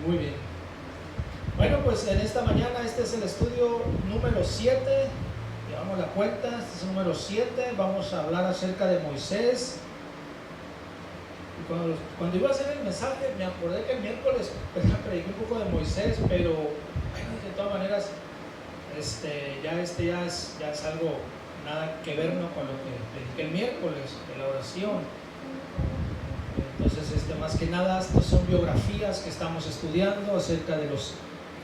Muy bien. Bueno, pues en esta mañana este es el estudio número 7. Llevamos la cuenta, este es el número 7. Vamos a hablar acerca de Moisés. Y cuando iba a hacer el mensaje, me acordé que el miércoles prediqué un poco de Moisés, pero bueno, de todas maneras, ya es algo nada que ver, ¿no?, con lo que prediqué el miércoles de la oración. Entonces, más que nada, estas son biografías que estamos estudiando acerca de los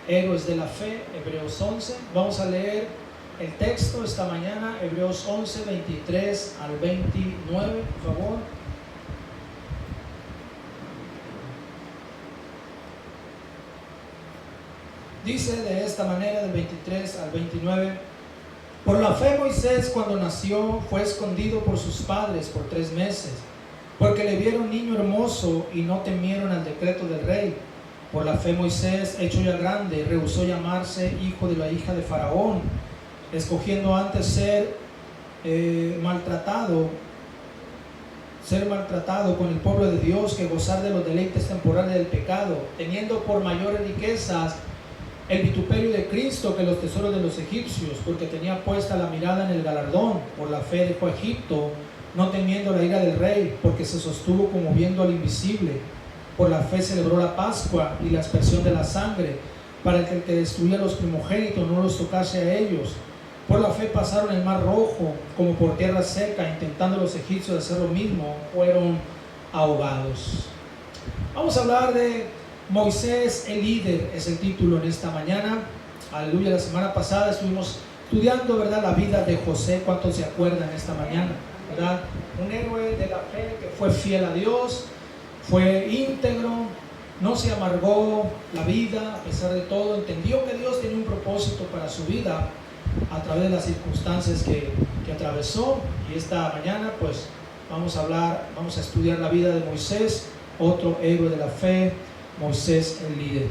héroes de la fe, Hebreos 11. Vamos a leer el texto esta mañana, Hebreos 11, 23 al 29, por favor. Dice de esta manera, del 23 al 29: Por la fe Moisés, cuando nació, fue escondido por sus padres por 3 meses, porque le vieron niño hermoso y no temieron al decreto del rey. Por la fe Moisés, hecho ya grande, rehusó llamarse hijo de la hija de Faraón, escogiendo antes ser maltratado con el pueblo de Dios que gozar de los deleites temporales del pecado, teniendo por mayores riquezas el vituperio de Cristo que los tesoros de los egipcios, porque tenía puesta la mirada en el galardón. Por la fe dejó Egipto, no temiendo la ira del rey, porque se sostuvo como viendo al invisible. Por la fe celebró la Pascua y la aspersión de la sangre, para que el que destruía a los primogénitos no los tocase a ellos. Por la fe pasaron el mar rojo como por tierra seca, intentando los egipcios hacer lo mismo, fueron ahogados. Vamos a hablar de Moisés el líder, es el título en esta mañana. Aleluya. La semana pasada estuvimos estudiando, ¿verdad?, la vida de José. ¿Cuántos se acuerdan esta mañana? ¿Verdad? Un héroe de la fe que fue fiel a Dios, fue íntegro, no se amargó la vida a pesar de todo, entendió que Dios tenía un propósito para su vida a través de las circunstancias que atravesó. Y esta mañana pues vamos a estudiar la vida de Moisés, otro héroe de la fe, Moisés el líder.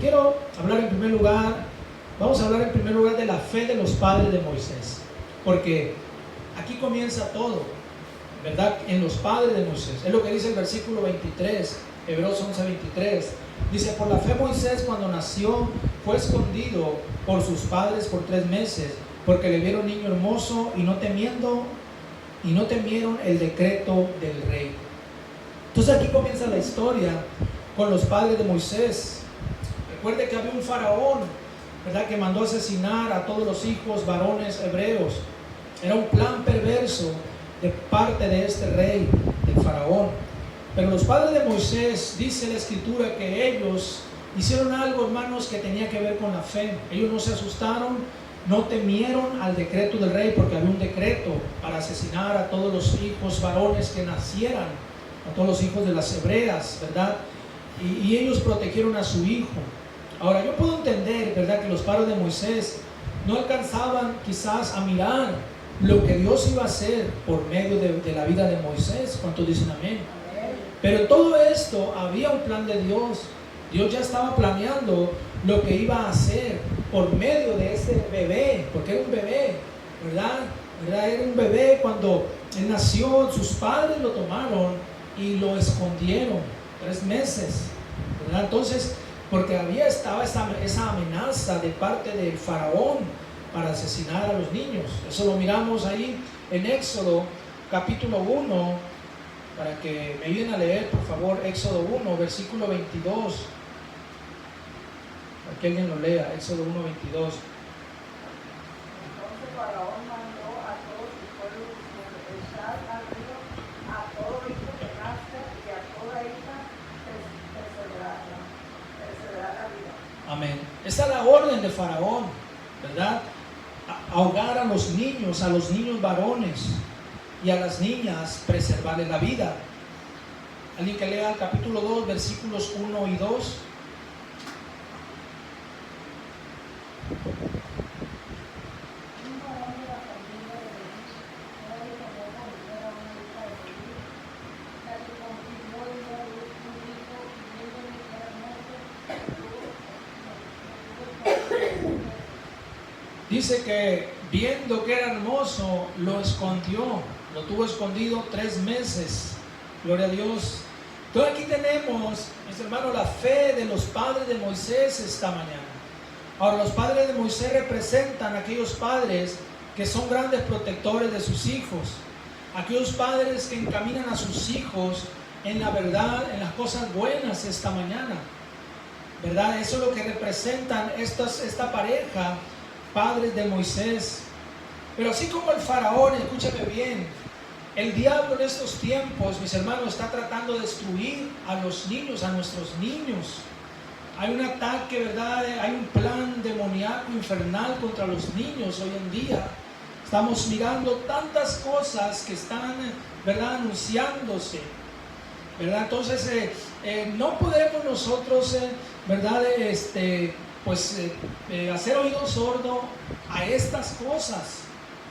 Vamos a hablar en primer lugar de la fe de los padres de Moisés, porque aquí comienza todo, ¿verdad?, en los padres de Moisés. Es lo que dice el versículo 23, Hebreos 11, 23. Dice: por la fe Moisés, cuando nació, fue escondido por sus padres por 3 meses, porque le vieron niño hermoso y no temieron el decreto del rey. Entonces aquí comienza la historia con los padres de Moisés. Recuerde que había un faraón, ¿verdad?, que mandó asesinar a todos los hijos varones hebreos. Era un plan perverso de parte de este rey, del faraón. Pero los padres de Moisés, dice la escritura, que ellos hicieron algo, hermanos, que tenía que ver con la fe. Ellos no se asustaron, no temieron al decreto del rey, porque había un decreto para asesinar a todos los hijos varones que nacieran, a todos los hijos de las hebreas, ¿verdad? Y ellos protegieron a su hijo. Ahora, yo puedo entender, ¿verdad?, que los padres de Moisés no alcanzaban quizás a mirar lo que Dios iba a hacer por medio de la vida de Moisés. ¿Cuántos dicen amén? Pero en todo esto había un plan de Dios. Dios ya estaba planeando lo que iba a hacer por medio de ese bebé, porque era un bebé, ¿verdad? Era un bebé. Cuando él nació, sus padres lo tomaron y lo escondieron 3 meses, ¿verdad? Entonces, porque estaba esa amenaza de parte del faraón para asesinar a los niños. Eso lo miramos ahí en Éxodo capítulo 1, para que me ayuden a leer, por favor, Éxodo 1, versículo 22. Para que alguien lo lea, Éxodo 1, 22. Entonces Faraón mandó a todos sus pueblos diciendo: echad al río a todo hijo que nazca y a toda hija perseverad la vida. Amén. Esta es la orden de Faraón, ¿verdad? Ahogar a los niños varones, y a las niñas preservarles la vida. Alguien que lea el capítulo 2, versículos 1 y 2. Dice que viendo que era hermoso, lo escondió, lo tuvo escondido 3 meses. Gloria a Dios. Entonces aquí tenemos, mis hermanos, la fe de los padres de Moisés esta mañana. Ahora, los padres de Moisés representan a aquellos padres que son grandes protectores de sus hijos, aquellos padres que encaminan a sus hijos en la verdad, en las cosas buenas esta mañana, ¿verdad? Eso es lo que representan esta pareja, padres de Moisés. Pero así como el faraón, escúchame bien, el diablo en estos tiempos, mis hermanos, está tratando de destruir a los niños, a nuestros niños. Hay un ataque, ¿verdad? Hay un plan demoníaco infernal contra los niños hoy en día. Estamos mirando tantas cosas que están, ¿verdad?, anunciándose, ¿verdad? Entonces, no podemos nosotros, ¿verdad?, hacer oído sordo a estas cosas.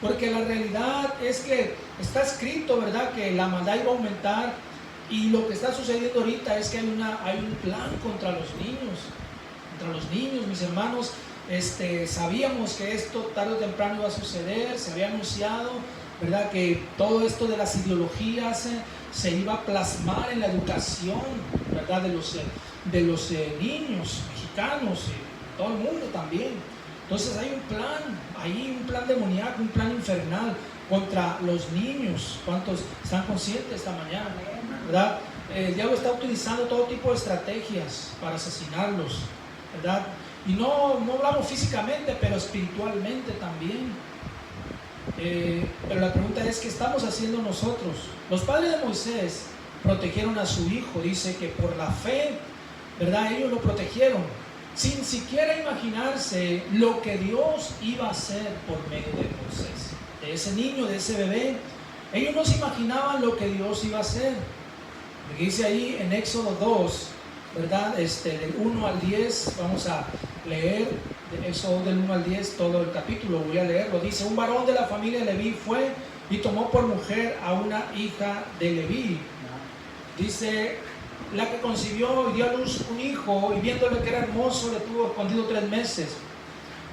Porque la realidad es que está escrito, ¿verdad?, que la maldad iba a aumentar, y lo que está sucediendo ahorita es que hay un plan contra los niños, mis hermanos. Sabíamos que esto tarde o temprano iba a suceder, se había anunciado, ¿verdad?, que todo esto de las ideologías se iba a plasmar en la educación, ¿verdad?, de los niños mexicanos y todo el mundo también. Entonces hay un plan demoníaco, un plan infernal contra los niños. ¿Cuántos están conscientes esta mañana? ¿Verdad? El diablo está utilizando todo tipo de estrategias para asesinarlos, ¿verdad? Y no hablamos físicamente, pero espiritualmente también. Pero la pregunta es, ¿qué estamos haciendo nosotros? Los padres de Moisés protegieron a su hijo. Dice que por la fe, ¿verdad?, ellos lo protegieron, sin siquiera imaginarse lo que Dios iba a hacer por medio de Moisés, de ese niño, de ese bebé. Ellos no se imaginaban lo que Dios iba a hacer. Lo que dice ahí en Éxodo 2, ¿verdad?, del 1 al 10, vamos a leer de Éxodo del 1 al 10 todo el capítulo, voy a leerlo. Dice: un varón de la familia de Leví fue y tomó por mujer a una hija de Leví. Dice: la que concibió y dio a luz un hijo, y viéndole que era hermoso, le tuvo escondido 3 meses.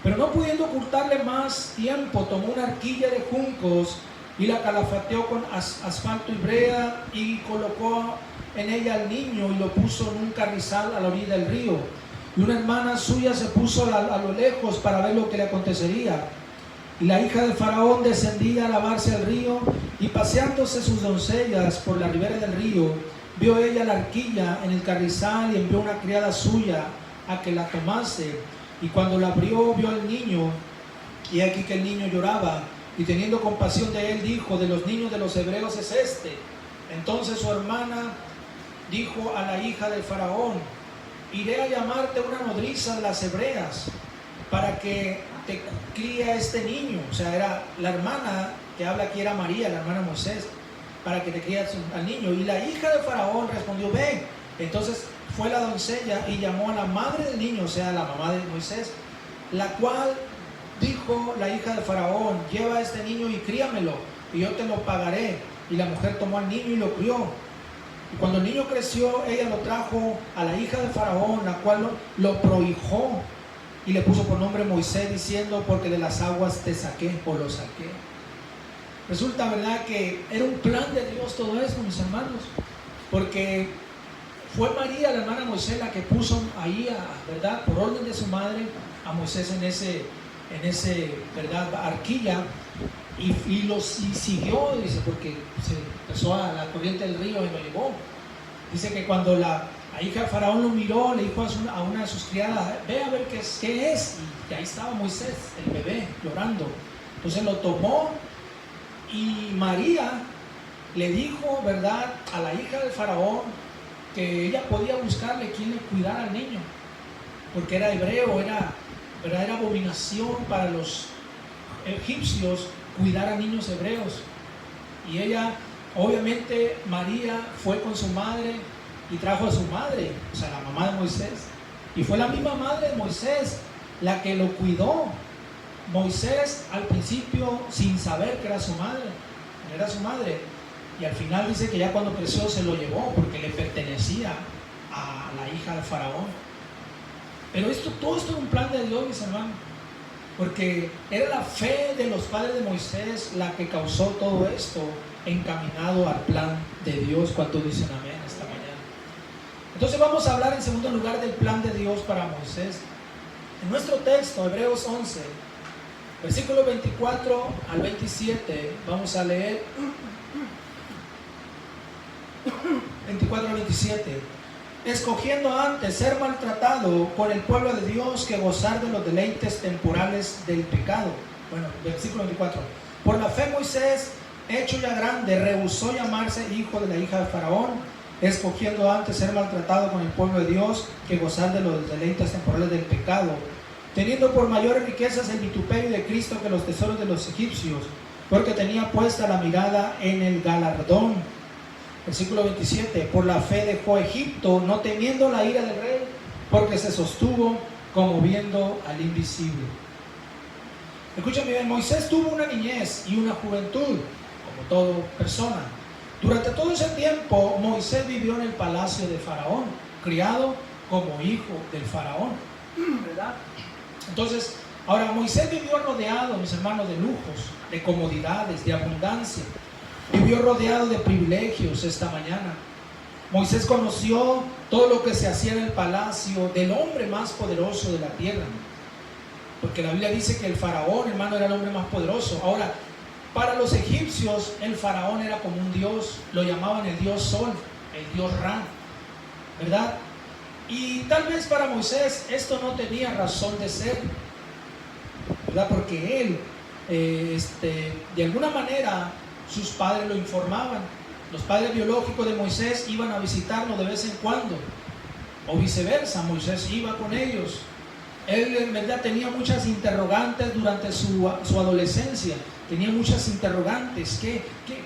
Pero no pudiendo ocultarle más tiempo, tomó una arquilla de juncos y la calafateó con asfalto y brea, y colocó en ella al niño y lo puso en un carrizal a la orilla del río. Y una hermana suya se puso a lo lejos para ver lo que le acontecería. Y la hija de Faraón descendía a lavarse al río, y paseándose sus doncellas por la ribera del río, vio ella la arquilla en el carrizal, y envió una criada suya a que la tomase. Y cuando la abrió, vio al niño, y aquí que el niño lloraba. Y teniendo compasión de él, dijo: de los niños de los hebreos es este. Entonces su hermana dijo a la hija del Faraón: iré a llamarte una nodriza de las hebreas para que te críe a este niño. O sea, era la hermana que habla aquí, era María, la hermana de Moisés, para que te críe al niño. Y la hija de Faraón respondió: ven. Entonces fue la doncella y llamó a la madre del niño, o sea, la mamá de Moisés, la cual dijo la hija de Faraón: lleva a este niño y críamelo, y yo te lo pagaré. Y la mujer tomó al niño y lo crió. Y cuando el niño creció, ella lo trajo a la hija de Faraón, la cual lo prohijó y le puso por nombre Moisés, diciendo: porque de las aguas te saqué, o lo saqué. Resulta, ¿verdad?, que era un plan de Dios todo eso, mis hermanos, porque fue María, la hermana de Moisés, la que puso ahí, ¿verdad?, por orden de su madre, a Moisés en ese ¿verdad?, arquilla, y lo siguió, dice, porque se empezó a la corriente del río y lo llevó. Dice que cuando la hija de Faraón lo miró, le dijo a una de sus criadas: ve a ver qué es. Y ahí estaba Moisés, el bebé, llorando. Entonces lo tomó, y María le dijo, ¿verdad?, a la hija del Faraón que ella podía buscarle quien le cuidara al niño, porque era hebreo, era abominación para los egipcios cuidar a niños hebreos. Y ella, obviamente, María fue con su madre y trajo a su madre, o sea, la mamá de Moisés, y fue la misma madre de Moisés la que lo cuidó. Moisés al principio sin saber que era su madre, y al final dice que ya cuando creció se lo llevó porque le pertenecía a la hija de Faraón. Pero todo esto es un plan de Dios, mis hermanos, porque era la fe de los padres de Moisés la que causó todo esto, encaminado al plan de Dios. ¿Cuántos dicen amén esta mañana? Entonces vamos a hablar en segundo lugar del plan de Dios para Moisés. En nuestro texto, Hebreos 11, versículos 24 al 27, vamos a leer 24 al 27. Escogiendo antes ser maltratado por el pueblo de Dios que gozar de los deleites temporales del pecado. Bueno, versículo 24. Por la fe Moisés, hecho ya grande, rehusó llamarse hijo de la hija de Faraón, escogiendo antes ser maltratado con el pueblo de Dios que gozar de los deleites temporales del pecado, teniendo por mayores riquezas el vituperio de Cristo que los tesoros de los egipcios, porque tenía puesta la mirada en el galardón. Versículo 27, por la fe dejó Egipto, no temiendo la ira del rey, porque se sostuvo como viendo al invisible. Escúchame bien, Moisés tuvo una niñez y una juventud, como toda persona. Durante todo ese tiempo, Moisés vivió en el palacio de Faraón, criado como hijo del Faraón, ¿verdad? Entonces, ahora Moisés vivió rodeado, mis hermanos, de lujos, de comodidades, de abundancia. Vivió rodeado de privilegios esta mañana. Moisés conoció todo lo que se hacía en el palacio del hombre más poderoso de la tierra. Porque la Biblia dice que el faraón, hermano, era el hombre más poderoso. Ahora, para los egipcios, el faraón era como un dios. Lo llamaban el dios Sol, el dios Ra, ¿verdad? Y tal vez para Moisés esto no tenía razón de ser, ¿verdad? Porque él, de alguna manera, sus padres lo informaban. Los padres biológicos de Moisés iban a visitarlo de vez en cuando, o viceversa, Moisés iba con ellos. Él en verdad tenía muchas interrogantes durante su adolescencia. Tenía muchas interrogantes.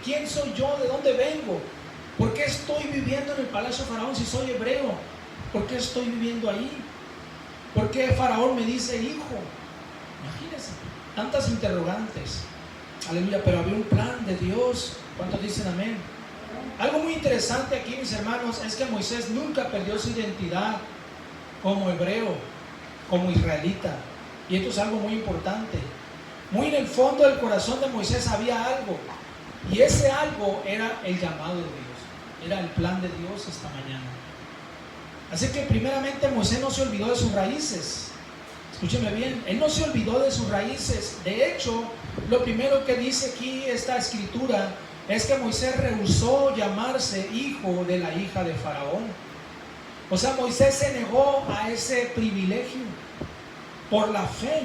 ¿Quién soy yo? ¿De dónde vengo? ¿Por qué estoy viviendo en el palacio de Faraón si soy hebreo? ¿Por qué estoy viviendo ahí? ¿Por qué Faraón me dice hijo? Imagínense, tantas interrogantes. Aleluya, pero había un plan de Dios. ¿Cuántos dicen amén? Algo muy interesante aquí, mis hermanos, es que Moisés nunca perdió su identidad como hebreo, como israelita. Y esto es algo muy importante. Muy en el fondo del corazón de Moisés había algo. Y ese algo era el llamado de Dios. Era el plan de Dios esta mañana. Así que primeramente Moisés no se olvidó de sus raíces. Escúcheme bien, él no se olvidó de sus raíces. De hecho, lo primero que dice aquí esta escritura es que Moisés rehusó llamarse hijo de la hija de Faraón. O sea, Moisés se negó a ese privilegio por la fe.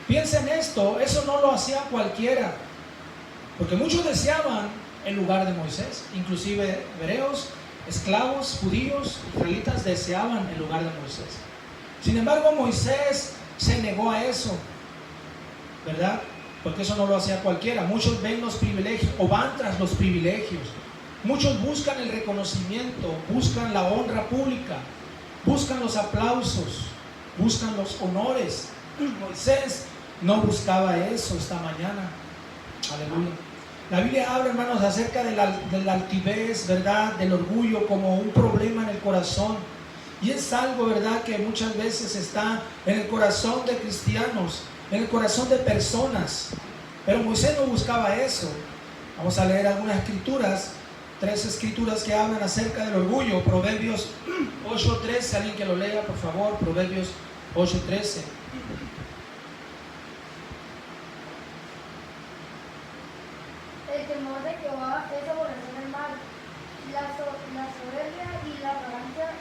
Piensen esto, eso no lo hacía cualquiera, porque muchos deseaban el lugar de Moisés, inclusive hebreos, esclavos, judíos, israelitas deseaban el lugar de Moisés. Sin embargo, Moisés se negó a eso, ¿verdad? Porque eso no lo hacía cualquiera. Muchos ven los privilegios o van tras los privilegios. Muchos buscan el reconocimiento, buscan la honra pública, buscan los aplausos, buscan los honores. Moisés no buscaba eso esta mañana. Aleluya. La Biblia habla, hermanos, acerca de la altivez, ¿verdad? Del orgullo como un problema en el corazón. Y es algo, ¿verdad?, que muchas veces está en el corazón de cristianos, en el corazón de personas. Pero Moisés no buscaba eso. Vamos a leer algunas escrituras, 3 escrituras que hablan acerca del orgullo. Proverbios 8:13, alguien que lo lea, por favor. Proverbios 8:13. El temor de Jehová es aborrecer el mal, la soberbia y la arrogancia,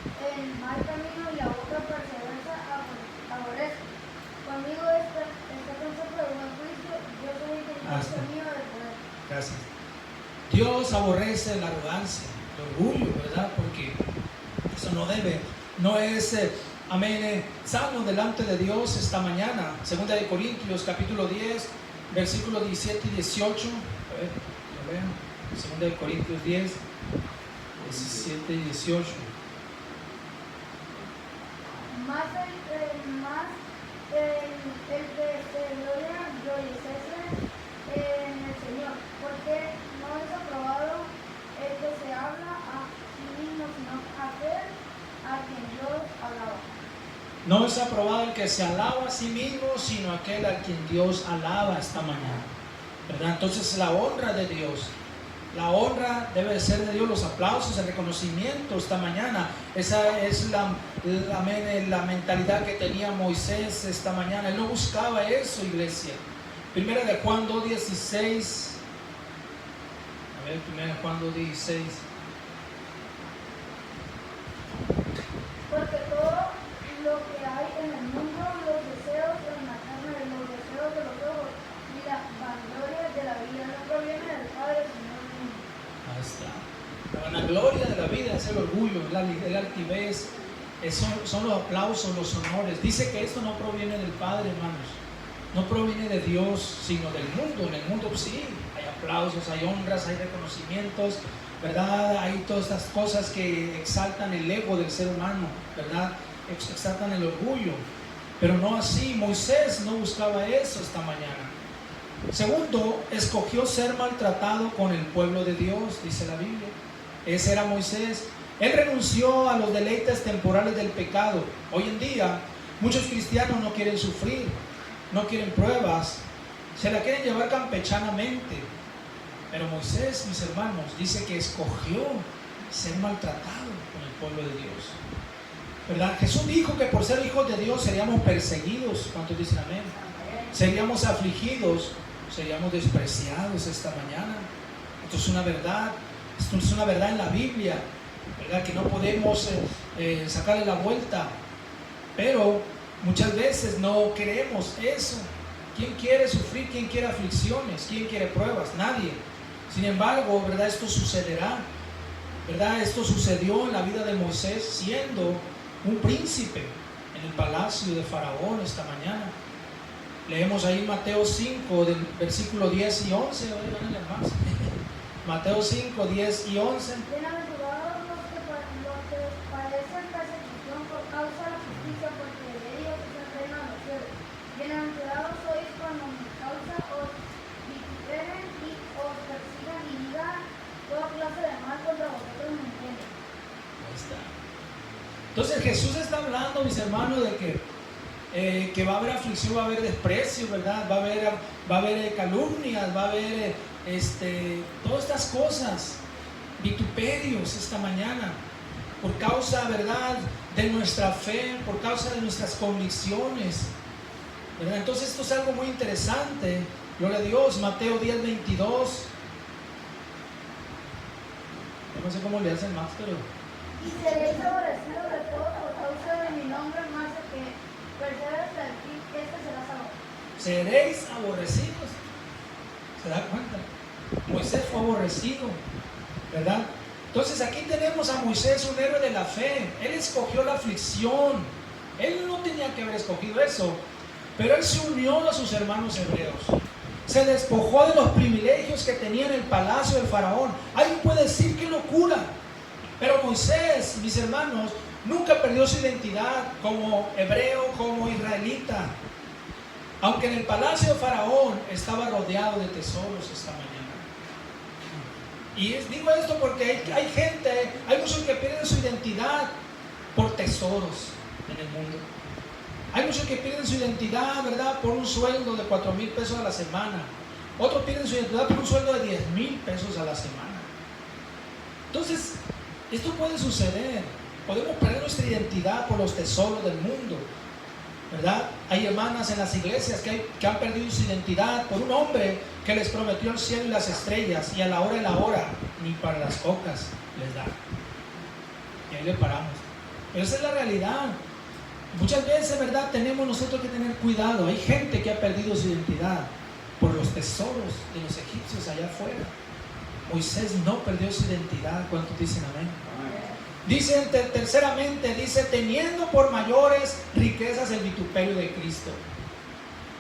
el mal camino y la otra perseveranza aborrece. Conmigo está consejo de buen juicio, yo soy el mío de poder. Gracias. Dios aborrece la arrogancia, el orgullo, ¿verdad? Porque eso no es, sano delante de Dios esta mañana. Segunda de Corintios, capítulo 10, versículos 17 y 18. A ver, lo vean. Segunda de Corintios 10, 17 y 18. El que se gloria, glorificese en el Señor, porque no es aprobado el que se habla a sí mismo, sino aquel a quien Dios alaba. No es aprobado el que se alaba a sí mismo, sino aquel a quien Dios alaba esta mañana, ¿verdad? Entonces la honra de Dios La honra debe de ser de Dios, los aplausos, el reconocimiento esta mañana. Esa es la mentalidad que tenía Moisés esta mañana. Él no buscaba eso, iglesia. Primera de Juan 2:16. A ver, primera de Juan 2:16. Porque todo lo que hay en el mundo, los deseos en la carne, los deseos de los ojos y la vanagloria de la vida no proviene del Padre, sino del mundo. Ahí está. La vanagloria de la vida es el orgullo, el altivez, son los aplausos, los honores. Dice que esto no proviene del Padre, hermanos. No proviene de Dios, sino del mundo. En el mundo sí, hay aplausos, hay honras, hay reconocimientos, ¿verdad? Hay todas estas cosas que exaltan el ego del ser humano, ¿verdad? Exaltan el orgullo. Pero no así, Moisés no buscaba eso esta mañana. Segundo, escogió ser maltratado con el pueblo de Dios, dice la Biblia. Ese era Moisés. Él renunció a los deleites temporales del pecado. Hoy en día, muchos cristianos no quieren sufrir, no quieren pruebas, se la quieren llevar campechanamente. Pero Moisés, mis hermanos, dice que escogió ser maltratado con el pueblo de Dios, ¿verdad? Jesús dijo que por ser hijos de Dios seríamos perseguidos. ¿Cuántos dicen amén? Seríamos afligidos, seríamos despreciados esta mañana. Esto es una verdad, esto es una verdad en la Biblia, ¿verdad? Que no podemos sacarle la vuelta. Pero muchas veces no queremos eso. ¿Quién quiere sufrir? ¿Quién quiere aflicciones? ¿Quién quiere pruebas? Nadie. Sin embargo, ¿verdad? Esto sucederá, ¿verdad? Esto sucedió en la vida de Moisés siendo un príncipe en el palacio de Faraón esta mañana. Leemos ahí Mateo 5, del versículo 10 y 11. Mateo 5, 10 y 11. Bienaventurados los que padecen persecución por causa de la justicia, porque de ellos es el reino de los cielos. Bienaventurados sois cuando mi causa os vituperen y os persigan y digan toda clase de mal contra vosotros mintiendo. Ahí está. Entonces Jesús está hablando, mis hermanos, de que va a haber aflicción, va a haber desprecio, ¿verdad? Va a haber calumnias, va a haber todas estas cosas, vituperios esta mañana, por causa, ¿verdad?, de nuestra fe, por causa de nuestras convicciones, ¿verdad? Entonces esto es algo muy interesante. Gloria a Dios. Mateo 10, 22. No sé cómo le hacen más, pero... Y seréis aborrecidos de todos por causa de mi nombre, más de que persevere hasta el fin, este será salvo. Seréis aborrecidos. ¿Se da cuenta? Moisés fue aborrecido, ¿verdad? Entonces aquí tenemos a Moisés, un héroe de la fe. Él escogió la aflicción. Él no tenía que haber escogido eso, pero él se unió a sus hermanos hebreos. Se despojó de los privilegios que tenía en el palacio del faraón. Alguien puede decir qué locura, pero Moisés, mis hermanos, nunca perdió su identidad como hebreo, como israelita. Aunque en el palacio de faraón estaba rodeado de tesoros esta mañana. Y digo esto porque hay gente, hay muchos que pierden su identidad por tesoros en el mundo. Hay muchos que pierden su identidad, ¿verdad?, por un sueldo de 4,000 pesos a la semana. Otros pierden su identidad por un sueldo de 10,000 pesos a la semana. Entonces, esto puede suceder. Podemos perder nuestra identidad por los tesoros del mundo, ¿verdad? Hay hermanas en las iglesias que han perdido su identidad por un hombre que les prometió el cielo y las estrellas, y a la hora de la hora ni para las cocas les da. Y ahí le paramos. Pero esa es la realidad. Muchas veces, ¿verdad?, tenemos nosotros que tener cuidado. Hay gente que ha perdido su identidad por los tesoros de los egipcios allá afuera. Moisés no perdió su identidad. ¿Cuántos dicen amén? Dice terceramente, dice, teniendo por mayores riquezas el vituperio de Cristo.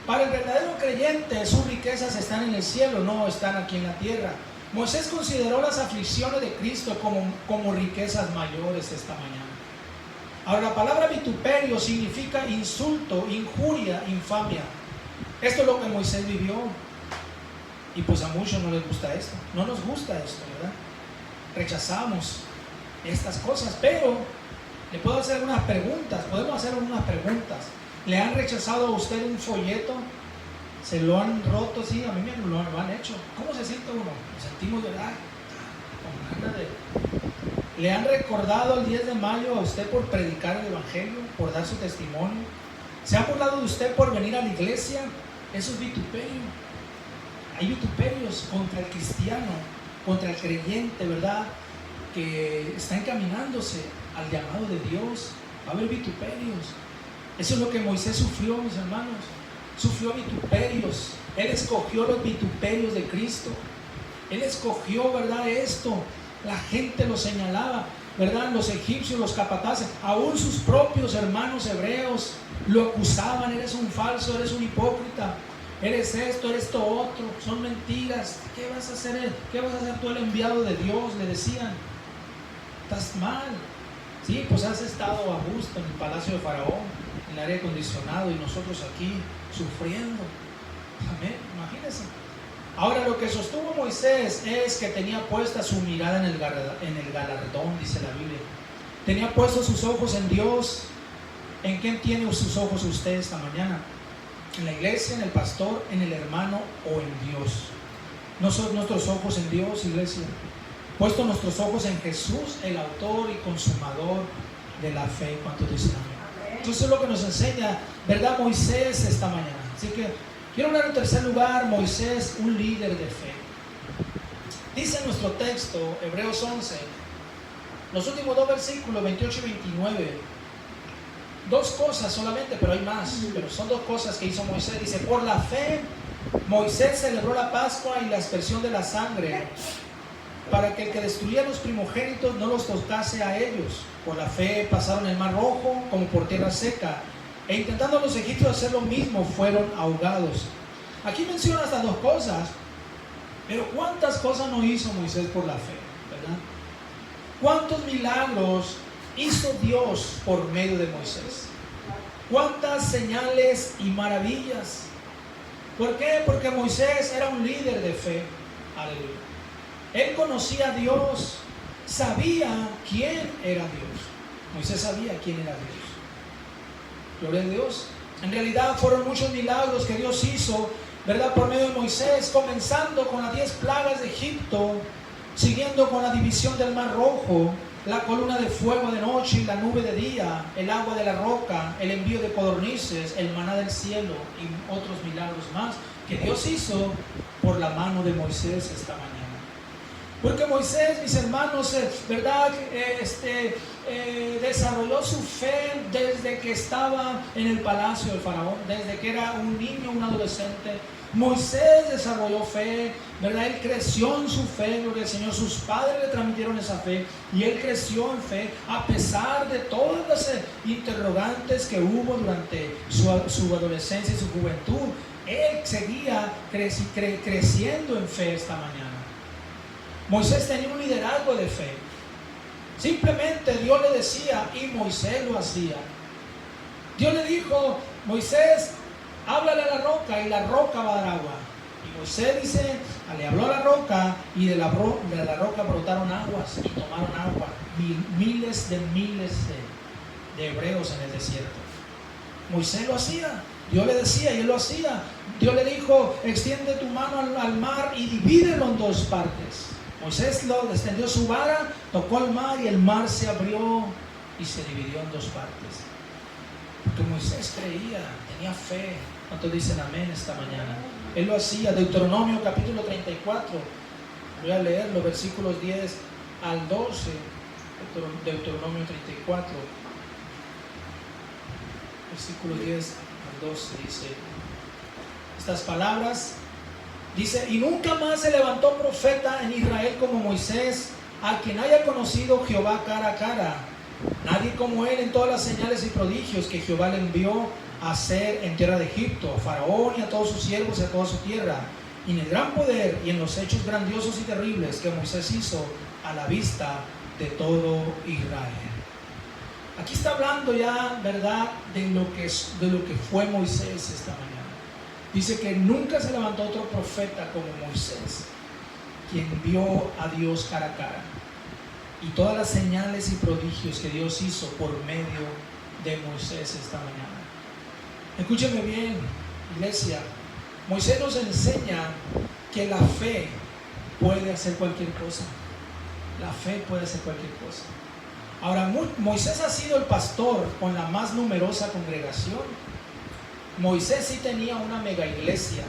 Para el verdadero creyente, sus riquezas están en el cielo, no están aquí en la tierra. Moisés consideró las aflicciones de Cristo como riquezas mayores esta mañana. Ahora, la palabra vituperio significa insulto, injuria, infamia. Esto es lo que Moisés vivió. Y pues a muchos no les gusta esto. No nos gusta esto, ¿verdad? Rechazamos estas cosas, pero le puedo hacer algunas preguntas. Podemos hacer algunas preguntas. ¿Le han rechazado a usted un folleto? ¿Se lo han roto? Sí, a mí me lo han hecho. ¿Cómo se siente uno? Nos sentimos, ¿verdad? con ganas de... ¿Le han recordado el 10 de mayo a usted por predicar el Evangelio, por dar su testimonio? ¿Se han burlado de usted por venir a la iglesia? Eso es vituperio. Hay vituperios contra el cristiano, contra el creyente, ¿verdad? Que está encaminándose al llamado de Dios. Va a haber vituperios. Eso es lo que Moisés sufrió, mis hermanos. Sufrió vituperios. Él escogió los vituperios de Cristo. Él escogió, ¿verdad? Esto. La gente lo señalaba, ¿verdad? Los egipcios, los capataces, aún sus propios hermanos hebreos lo acusaban. Eres un falso, eres un hipócrita, eres esto, eres esto otro, son mentiras. ¿Qué vas a hacer? ¿Qué vas a hacer tú, el enviado de Dios? Le decían. Estás mal. Sí, pues has estado a gusto en el palacio de Faraón, en el aire acondicionado, y nosotros aquí sufriendo. Amén, imagínense. Ahora, lo que sostuvo Moisés es que tenía puesta su mirada en el galardón, dice la Biblia. Tenía puestos sus ojos en Dios. ¿En quién tiene sus ojos usted esta mañana? ¿En la iglesia, en el pastor, en el hermano o en Dios? ¿No son nuestros ojos en Dios, iglesia? Puestos nuestros ojos en Jesús, el autor y consumador de la fe. ¿Cuántos dicen amén? Entonces es lo que nos enseña, ¿verdad? Moisés esta mañana. Así que quiero hablar en tercer lugar, Moisés, un líder de fe. Dice en nuestro texto, Hebreos 11, los últimos dos versículos, 28 y 29, dos cosas solamente, pero hay más, pero son dos cosas que hizo Moisés. Dice, por la fe, Moisés celebró la Pascua y la aspersión de la sangre, para que el que destruía a los primogénitos no los tocase a ellos. Por la fe pasaron el mar rojo como por tierra seca, e intentando los egipcios hacer lo mismo, fueron ahogados. Aquí menciona estas dos cosas, pero ¿cuántas cosas no hizo Moisés por la fe? ¿Verdad? ¿Cuántos milagros hizo Dios por medio de Moisés? ¿Cuántas señales y maravillas? ¿Por qué? Porque Moisés era un líder de fe. Aleluya. Él conocía a Dios, sabía quién era Dios. Moisés sabía quién era Dios. Gloria a Dios. En realidad fueron muchos milagros que Dios hizo, ¿verdad? Por medio de Moisés, comenzando con las 10 plagas de Egipto, siguiendo con la división del mar rojo, la columna de fuego de noche y la nube de día, el agua de la roca, el envío de codornices, el maná del cielo y otros milagros más que Dios hizo por la mano de Moisés esta mañana. Porque Moisés, mis hermanos, ¿verdad? Desarrolló su fe desde que estaba en el palacio del faraón, desde que era un niño, un adolescente. Moisés desarrolló fe, ¿verdad? Él creció en su fe, gloria al Señor. Sus padres le transmitieron esa fe y él creció en fe a pesar de todas las interrogantes que hubo durante su adolescencia y su juventud. Él seguía creciendo en fe esta mañana. Moisés tenía un liderazgo de fe. Simplemente Dios le decía y Moisés lo hacía. Dios le dijo, Moisés, háblale a la roca y la roca va a dar agua. Y Moisés dice, le habló a la roca y de la roca brotaron aguas y tomaron agua. Miles de hebreos en el desierto. Moisés lo hacía. Dios le decía y él lo hacía. Dios le dijo, extiende tu mano al mar y divídelo en dos partes. Moisés lo extendió su vara, tocó el mar y el mar se abrió y se dividió en dos partes. Porque Moisés creía, tenía fe. ¿Cuántos dicen amén esta mañana? Él lo hacía. Deuteronomio capítulo 34. Voy a leer los versículos 10 al 12. Deuteronomio 34. Versículo 10 al 12 dice estas palabras. Dice, y nunca más se levantó profeta en Israel como Moisés, a quien haya conocido Jehová cara a cara. Nadie como él en todas las señales y prodigios que Jehová le envió a hacer en tierra de Egipto, a Faraón y a todos sus siervos y a toda su tierra, y en el gran poder y en los hechos grandiosos y terribles que Moisés hizo a la vista de todo Israel. Aquí está hablando ya, ¿verdad?, de lo que fue Moisés esta mañana. Dice que nunca se levantó otro profeta como Moisés, quien vio a Dios cara a cara. Y todas las señales y prodigios que Dios hizo por medio de Moisés esta mañana. Escúcheme bien, iglesia. Moisés nos enseña que la fe puede hacer cualquier cosa. La fe puede hacer cualquier cosa. Ahora, Moisés ha sido el pastor con la más numerosa congregación. Moisés sí tenía una mega iglesia,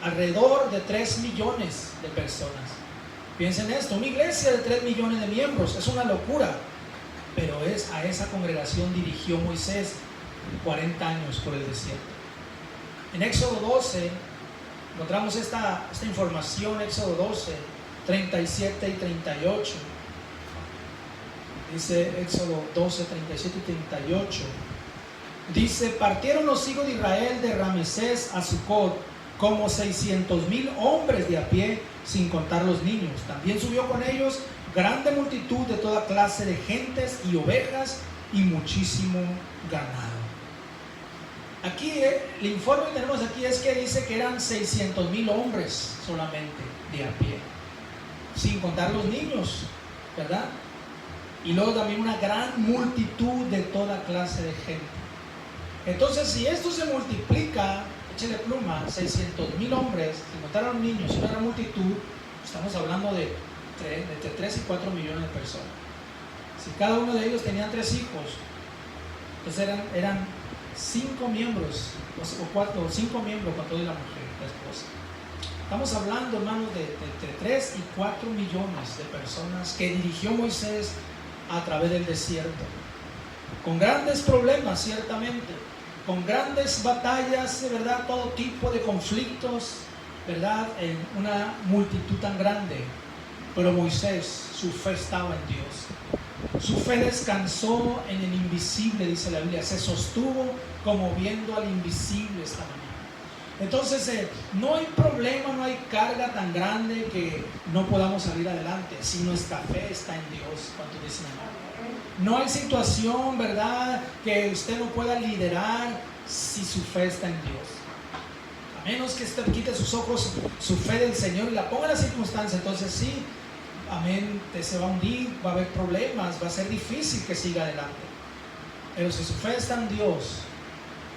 alrededor de 3 millones de personas. Piensen esto, una iglesia de 3 millones de miembros, es una locura. Pero a esa congregación dirigió Moisés 40 años por el desierto. En Éxodo 12 encontramos esta información, Éxodo 12, 37 y 38. Dice Éxodo 12, 37 y 38. Dice: partieron los hijos de Israel de Ramesés a Sucot como 600,000 hombres de a pie, sin contar los niños. También subió con ellos grande multitud de toda clase de gentes y ovejas y muchísimo ganado. Aquí el informe que tenemos aquí es que dice que eran 600,000 hombres solamente de a pie, sin contar los niños, ¿verdad? Y luego también una gran multitud de toda clase de gente. Entonces, si esto se multiplica, échale pluma, 600,000 hombres, sin contar a los niños, una gran multitud, estamos hablando de entre 3 y 4 millones de personas. Si cada uno de ellos tenía 3 hijos, entonces eran 5 miembros, o 5 miembros con toda la mujer, la esposa. Estamos hablando, hermanos, de entre 3 y 4 millones de personas que dirigió Moisés a través del desierto, con grandes problemas, ciertamente, con grandes batallas, de verdad, todo tipo de conflictos, verdad, en una multitud tan grande. Pero Moisés, su fe estaba en Dios. Su fe descansó en el invisible, dice la Biblia. Se sostuvo como viendo al invisible esta mañana. Entonces, no hay problema, no hay carga tan grande que no podamos salir adelante si nuestra fe está en Dios. ¿Cuánto dicen amén? No hay situación, ¿verdad?, que usted no pueda liderar si su fe está en Dios. A menos que usted quite sus ojos, su fe del Señor, y la ponga en la circunstancia, entonces sí, amén, te se va a hundir, va a haber problemas, va a ser difícil que siga adelante. Pero si su fe está en Dios,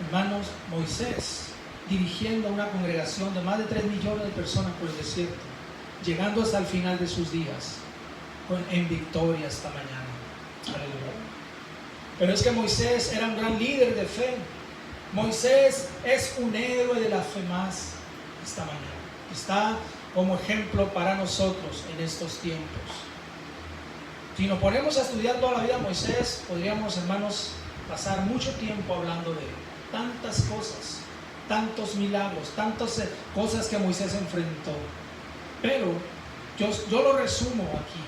hermanos, Moisés, dirigiendo una congregación de más de 3 millones de personas por el desierto, llegando hasta el final de sus días, en victoria esta mañana. Aleluya. Pero es que Moisés era un gran líder de fe. Moisés es un héroe de la fe más esta mañana. Está como ejemplo para nosotros en estos tiempos. Si nos ponemos a estudiar toda la vida de Moisés, podríamos, hermanos, pasar mucho tiempo hablando de él. Tantas cosas, tantos milagros, tantas cosas que Moisés enfrentó. Pero yo lo resumo aquí,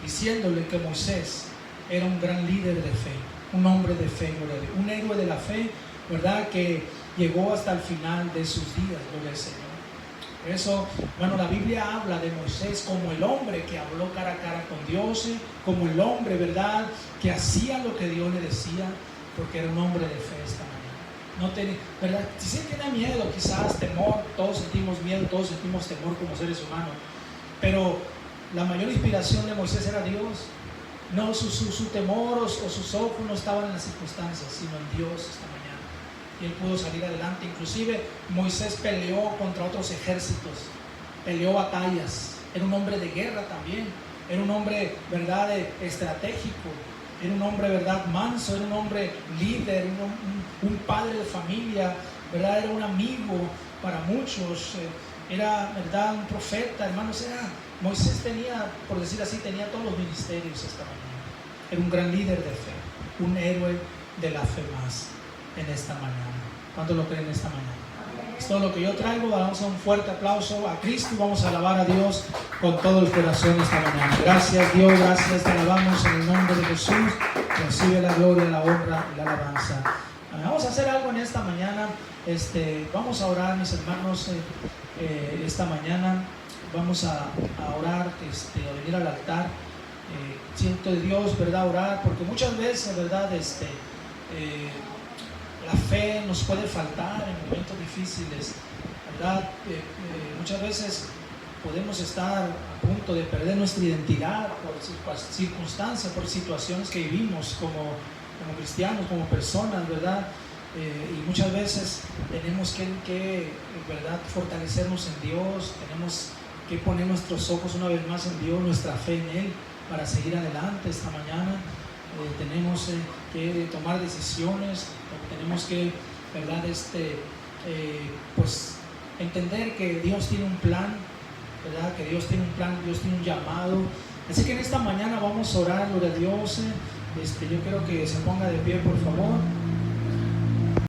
diciéndole que Moisés era un gran líder de fe, un hombre de fe, un héroe de la fe, ¿verdad?, que llegó hasta el final de sus días, gloria al Señor. Por eso, bueno, la Biblia habla de Moisés como el hombre que habló cara a cara con Dios, como el hombre, ¿verdad?, que hacía lo que Dios le decía, porque era un hombre de fe esta mañana. No tenía, ¿verdad? Si sí tiene miedo, quizás temor, todos sentimos miedo, todos sentimos temor como seres humanos, pero la mayor inspiración de Moisés era Dios. No, su temor o sus ojos no estaban en las circunstancias, sino en Dios esta mañana. Y él pudo salir adelante. Inclusive Moisés peleó contra otros ejércitos, peleó batallas. Era un hombre de guerra también. Era un hombre, verdad, estratégico. Era un hombre, verdad, manso. Era un hombre líder, un padre de familia, verdad, era un amigo para muchos. Era, verdad, un profeta, hermanos. Moisés tenía, por decir así, tenía todos los ministerios esta mañana. Era un gran líder de fe, un héroe de la fe más en esta mañana. ¿Cuántos lo creen esta mañana? Es todo lo que yo traigo. Damos un fuerte aplauso a Cristo y vamos a alabar a Dios con todo el corazón esta mañana. Gracias Dios, gracias, te alabamos en el nombre de Jesús. Recibe la gloria, la honra y la alabanza. Vamos a hacer algo en esta mañana. Vamos a orar, mis hermanos, esta mañana. Vamos a orar, a venir al altar. Siento de Dios, ¿verdad?, orar, porque muchas veces, ¿verdad?, la fe nos puede faltar en momentos difíciles, ¿verdad? Muchas veces podemos estar a punto de perder nuestra identidad por circunstancias, por situaciones que vivimos como cristianos, como personas, ¿verdad? Y muchas veces tenemos que, ¿verdad?, fortalecernos en Dios. Tenemos que poner nuestros ojos una vez más en Dios, nuestra fe en Él, para seguir adelante esta mañana. Tenemos que tomar decisiones, tenemos que, ¿verdad? Pues entender que Dios tiene un plan, ¿verdad? Que Dios tiene un plan, Dios tiene un llamado. Así que en esta mañana vamos a orar, gloria a Dios. Yo quiero que se ponga de pie, por favor.